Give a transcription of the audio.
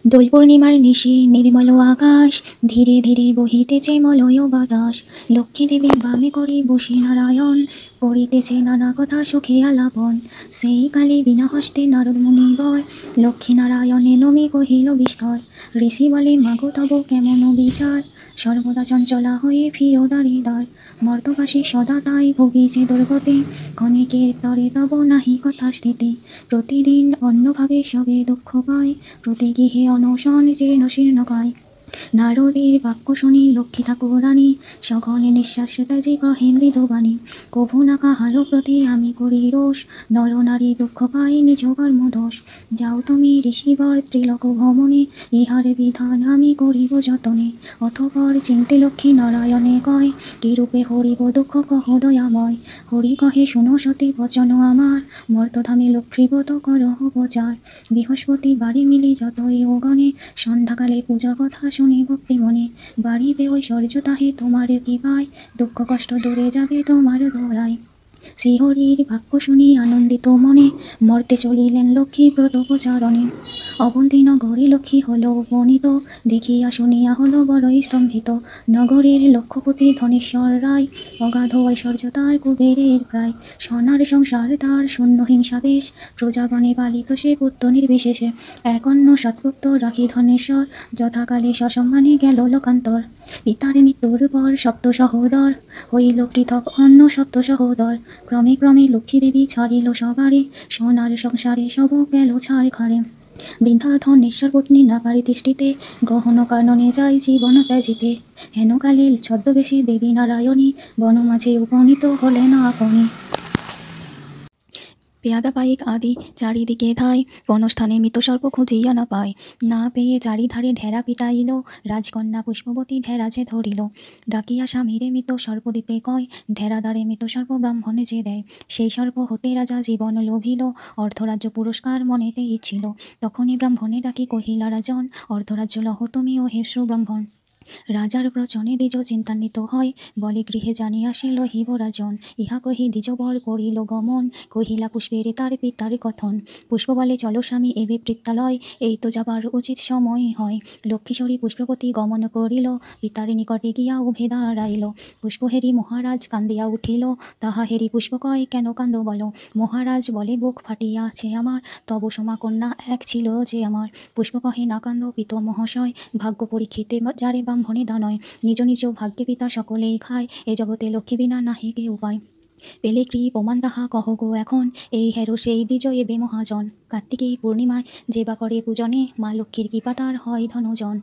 দোল পূর্ণিমার নিশি নির্মল আকাশ, ধীরে ধীরে বহিতেছে মলয় বাতাস। লক্ষ্মী দেবী বামে করে বসে নারায়ণ, করিতেছে নানা কথা সুখে আলাপন। সেই কালে বিনা হস্তে নারদ মুনিবর, লক্ষ্মী নারায়ণে নমে কহিল বিস্তর। ঋষি বলে মাগো তব কেমন বিচার, সর্বদা চঞ্চলা হয়ে ফিরো দ্বারে দ্বার। মর্তবাসী সদা তাই ভুগিছে দুর্গতি, ক্ষণিকের তরে তব নাহি কথা স্থিতি। প্রতিদিন অন্যভাবে সবে দুঃখ পায়, প্রতি গৃহে অনশন জীর্ণ শীর্ণ কায়। নারদের বাক্য শুনি লক্ষ্মী ঠাকুরানী, সঘনে নিঃশ্বাস ত্যাজি কহে মৃদুবাণী। কভু না কাহারো প্রতি আমি করি রোষ, নর নারী দুঃখ পাই নিজ কর্মদোষ। যাও তুমি ঋষিবর ত্রিলোক ভ্রমণে, ইহার বিধান আমি করিব যতনে। অতঃপর চিন্তে লক্ষ্মী নারায়ণে কয়, কিরূপে হরিব দুঃখ কহ দয়াময়। হরি কহে শুনো সতী বচন আমার, মর্তধামে লক্ষ্মীব্রত করহ প্রচার। বৃহস্পতি বাড়ি মিলি যতই ওগণে, সন্ধ্যাকালে পূজার কথা শুনি ভক্তি মনে। বাড়িবে ঐশ্বর্য তাহে তোমার কি পায়, দুঃখ কষ্ট দূরে যাবে তোমার দয়ায়। শ্রীহরির বাক্য শুনি আনন্দিত মনে, মর্তে চলিলেন লক্ষ্মী ব্রত প্রচারণে। অবন্তী নগরে লক্ষ্মী হল উপনীত, দেখিয়া শুনিয়া হল বড়ই স্তম্ভিত। নগরের লক্ষপতি ধনেশ্বর রায়, অগাধ ঐশ্বর্য তার কুবেরের প্রায়। সোনার সংসার তার শূন্য হিংসা বেশ, প্রজাগণে পালিত সে পুত্র নির্বিশেষে। এক অন্য সৎপুত্র রাখি ধনেশ্বর, যথাকালে সসম্মানে গেল লোকান্তর। পিতার মৃত্যুর পর সপ্ত সহোদর, হইল পৃথক অন্য সপ্ত সহোদর। ক্রমে ক্রমে লক্ষ্মী দেবী ছাড়িল সবারে, সোনার সংসারে সব গেল ছাড় খাড়ে। বৃদ্ধা ধনেশ্বর পত্নী না পারে তিষ্ঠিতে, গ্রহণ কাননে যায় জীবন ত্যাজিতে। হেনকালে ছদ্মবেশী দেবী নারায়ণী, বন মাঝে উপনীত হলেন আপনি। পেয়াদা পাইক আদি চারিদিকে ধায়, কোন স্থানে মৃত সর্প খুঁজিয়া না পায়। না পেয়ে চারিধারে ঢেরা পিটাইল, রাজকন্যা পুষ্পবতী ঢেরা যে ধরিল। ডাকিয়া স্বামীরে মৃত সর্প দিতে কয়, ঢেরা দ্বারে মৃত সর্প ব্রাহ্মণে যে দেয়। সেই সর্প হতে রাজা জীবন লোভিল, অর্ধরাজ্য পুরস্কার মনেতে ইচ্ছিল। তখনই ব্রাহ্মণে ডাকি কহিলা রাজন, অর্ধরাজ্য লহ তুমি ও হে সুব্রাহ্মণ। রাজার প্রচনে দ্বিজ চিন্তান্বিত হয়, বলে গৃহে জানিয়া সে লহিব রাজন। ইহা কহি দ্বিজবর করিল গমন, কহিলা পুষ্পের তার পিতার কথন। পুষ্প বলে চলো স্বামী এবে বৃত্তালয়, এই তো যাবার উচিত সময় হয়। লক্ষ্মীশ্বরী পুষ্পপতি গমন করিল, পিতার নিকটে গিয়া উভে দাঁড়াইল। পুষ্প হেরি মহারাজ কান্দিয়া উঠিল, তাহা হেরি পুষ্প কয় কেন কান্দ বলো। মহারাজ বলে বুক ফাটিয়াছে আমার, তব সমা কন্যা এক ছিল যে আমার। পুষ্প কহে না কান্দ পিত মহাশয়, ভাগ্য পরীক্ষিতে যারে ব্রাহ্মণে দানয়। নিজ নিজ ভাগ্যে পিতা সকলেই খায়, এ জগতে লক্ষ্মী বিনা নাহি কে উপায়। পেলে কি প্রমাণ তাহা কহ গো এখন, এই হেরো সেই দ্বিজ এবে মহাজন। কার্তিকী পূর্ণিমায় যে বা করে পূজনে, মা লক্ষ্মীর কৃপা তার হয় ধনজন।